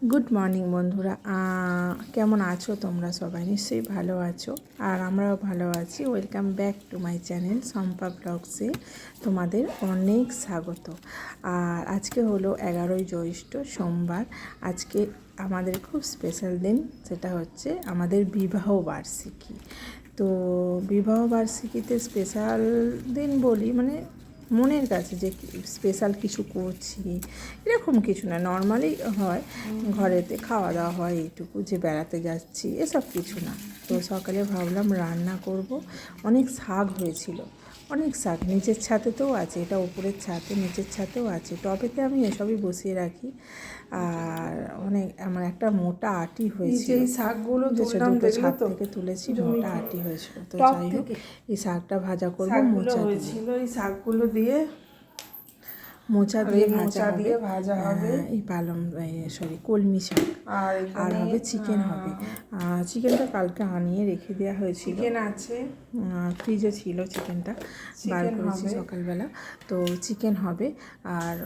Good morning বন্ধুরা, কেমন আছো তোমরা? সবাই নিশ্চয়ই ভালো আছো, আর আমরাও ভালো আছি। Welcome back to my channel Shampa ব্লগসে তোমাদের অনেক স্বাগত। আর আজকে হলো 11ই জ্যৈষ্ঠ, সোমবার। আজকে আমাদের খুব স্পেশাল দিন, সেটা হচ্ছে আমাদের বিবাহ বার্ষিকী। তো বিবাহ বার্ষিকীতে স্পেশাল দিন বলি মানে মনের কাছে যে স্পেশাল কিছু করছি এরকম কিছু না, নর্মালি হয়, ঘরেতে খাওয়া দাওয়া হয়, এইটুকু যে বেড়াতে যাচ্ছি এসব কিছু না। তো সকালে ভাবলাম রান্না করব। অনেক শাক হয়েছিল, অনেক শাক নিচের ছাদেতেও আছে, এটা উপরের ছাদে, নিচের ছাদেও আছে, টবেতে আমি এসবই বসিয়ে রাখি। আর আমার একটা মোটা আটি হয়েছিল, এই শাকগুলো তুললাম দুটো ছাদ তো থেকে তুলেছি, মোটা আটি হয়েছিল। তো টপ যাই হোক, থেকে এই শাকটা ভাজা করবো শাকগুলো মোচা দিয়ে। হয়েছিল, এই শাকগুলো দিয়ে মোচা দিয়ে ভাজা হবে। এই কলমি শাক। আর হবে চিকেন হবে। চিকেনটা কালকে আনিয়ে রেখে দেওয়া হয়েছিল, চিকেন আছে, ফ্রিজে ছিল চিকেনটা, বার করেছি হবে সকালবেলা। তো চিকেন হবে, আর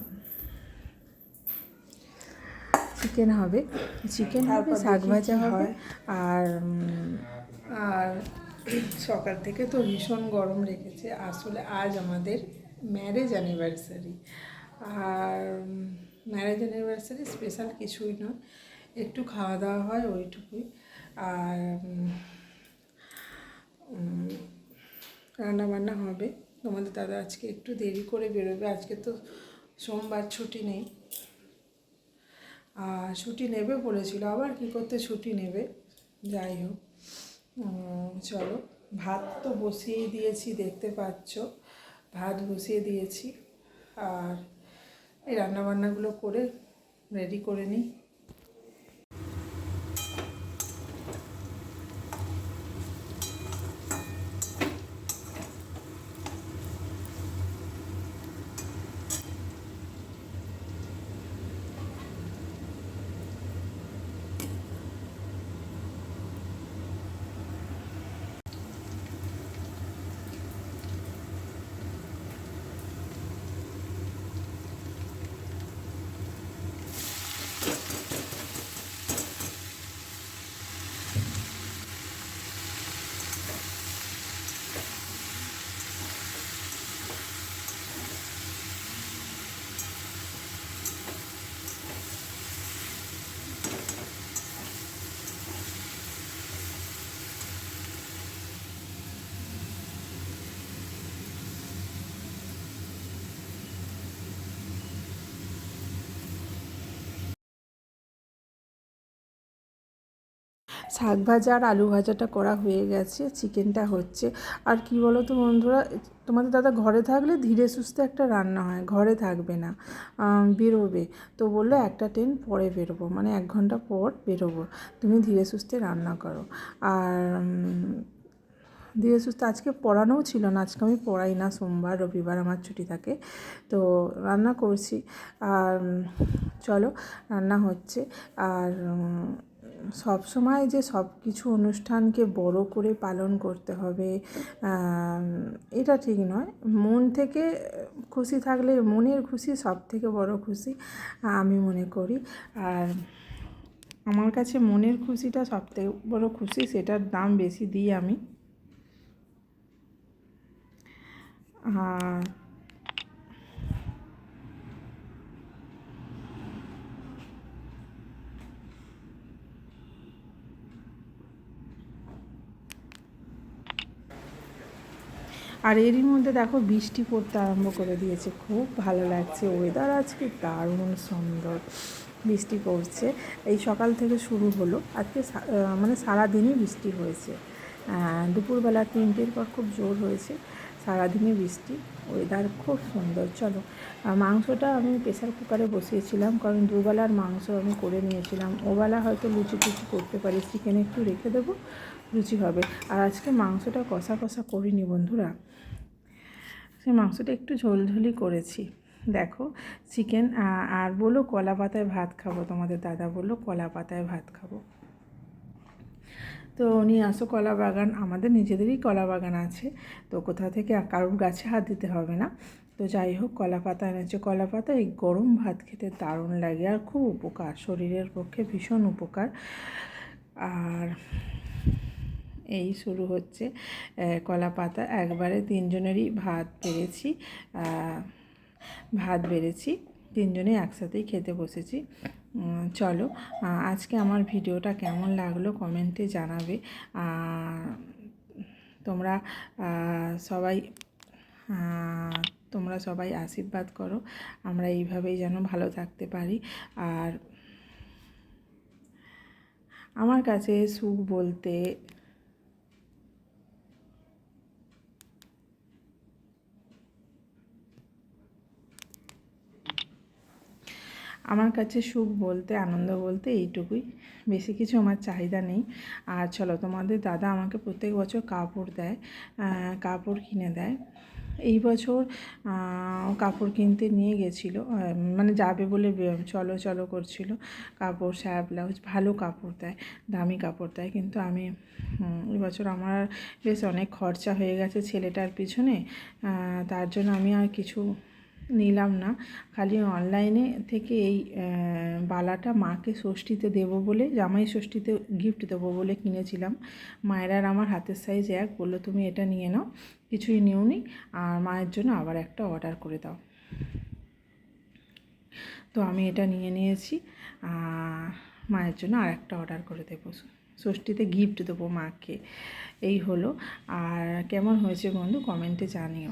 চিকেন হবে, শাক ভাজা হবে। আর আর সকাল থেকে তো ভীষণ গরম রেখেছে। আসলে আজ আমাদের ম্যারেজ অ্যানিভার্সারি, আর ম্যারেজ অ্যানিভার্সারি স্পেশাল কিছুই নয়, একটু খাওয়া দাওয়া হয় ওইটুকুই। আর রান্না বান্না হবে। তোমাদের দাদা আজকে একটু দেরি করে বেরোবে, আজকে তো সোমবার, ছুটি নেই। আর ছুটি নেবে বলেছিল, আবার কী করতে ছুটি নেবে। যাই হোক, চলো, ভাত তো বসিয়ে দিয়েছি, দেখতে পাচ্ছ ভাত বসিয়ে দিয়েছি। আর এই রান্নাবান্নাগুলো করে রেডি করে নিই। শাক ভাজা আর আলু ভাজাটা করা হয়ে গেছে, চিকেনটা হচ্ছে। আর কি বলো তো বন্ধুরা, তোমাদের দাদা ঘরে থাকলে ধীরে সুস্থে একটা রান্না হয়, ঘরে থাকবে না, বেরোবে। তো বললো 1টা পরে বেরোবো, মানে 1 ঘন্টা পর বেরোবো, তুমি ধীরে সুস্থে রান্না করো। আর ধীরে সুস্থে আজকে পড়ানোও ছিল না, আজকে আমি পড়াই না, সোমবার রবিবার আমার ছুটি থাকে। তো রান্না করছি। আর চলো, রান্না হচ্ছে। আর সব সময় যে সব কিছু অনুষ্ঠানকে বড় করে পালন করতে হবে এটা ঠিক নয়। মন থেকে খুশি থাকলে, মনের খুশি সব থেকে বড় খুশি আমি মনে করি। আর আমার কাছে মনের খুশিটা সব থেকে বড় খুশি, সেটার দাম বেশি দিই আমি। আর এরই মধ্যে দেখো বৃষ্টি পড়তে আরম্ভ করে দিয়েছে, খুব ভালো লাগছে, ওয়েদার আজকে দারুণ সুন্দর, বৃষ্টি পড়ছে। এই সকাল থেকে শুরু হলো আজকে, মানে সারাদিনই বৃষ্টি হয়েছে। দুপুরবেলা 3টের পর খুব জোর হয়েছে, সারাদিনই বৃষ্টি, ওয়েদার খুব সুন্দর। চলো, মাংসটা আমি প্রেসার কুকারে বসিয়েছিলাম, কারণ দুবেলার মাংস আমি করে নিয়েছিলাম, ওবেলা হয়তো লুচি টুচি করতে পারি, চিকেন একটু রেখে দেবো, লুচি হবে। আর আজকে মাংসটা কষা কষা করিনি বন্ধুরা, সেই মাংসটা একটু ঝোলঝোলি করেছি। দেখো চিকেন, আর বললো কলা পাতায় ভাত খাবো, তোমাদের দাদা বললো কলা পাতায় ভাত খাবো। তো নিয়ে আসো কলা বাগান, আমাদের নিজেদেরই কলা বাগান আছে, তো কোথা থেকে কারোর গাছে হাত দিতে হবে না। তো তো যাই হোক, কলা পাতা এনেছে। কলা পাতা এই গরম ভাত খেতে দারুণ লাগে আর খুব উপকার, শরীরের পক্ষে ভীষণ উপকার। আর এই শুরু হচ্ছে কলা পাতা, একবারে তিনজনেরই ভাত বেড়েছি, তিনজনেই একসাথেই খেতে বসেছি। চলো, আজকে আমার ভিডিওটা কেমন লাগলো কমেন্টে জানাবে। তোমরা সবাই তোমরা সবাই আশীর্বাদ করো, আমরা এইভাবেই যেন ভালো থাকতে পারি। আর আমার কাছে সুখ বলতে সুখ বলতে, আনন্দ বলতে এইটুকুই, বেশি কিছু আমার চাহিদা নেই। আর চলো, তোমাদের দাদা আমাকে প্রত্যেক বছর কাপড় কিনে দেয়। এই বছর কাপড় কিনতে নিয়ে গেছিলো, মানে যাবে বলে চলো চলো করছিল। কাপড়, শাড়ি, ব্লাউজ ভালো কাপড় দেয়, দামি কাপড় দেয়, কিন্তু আমি এবছর আমার বেশ অনেক খরচা হয়ে গেছে ছেলেটার পিছনে, তার জন্য আমি আর কিছু নিলাম না। খালি অনলাইনে থেকে এই বালাটা মাকে ষষ্ঠীতে দেবো বলে, জামাই ষষ্ঠীতে গিফট দেবো বলে কিনেছিলাম। মায়ের আর আমার হাতের সাইজ এক, বললো তুমি এটা নিয়ে নাও, কিছুই নিওনি, আর মায়ের জন্য আবার একটা অর্ডার করে দাও। তো আমি এটা নিয়ে নিয়েছি, মায়ের জন্য আর একটা অর্ডার করে দেবো, ষষ্ঠীতে গিফট দেবো মাকে। এই হলো। আর কেমন হয়েছে বন্ধু কমেন্টে জানিও।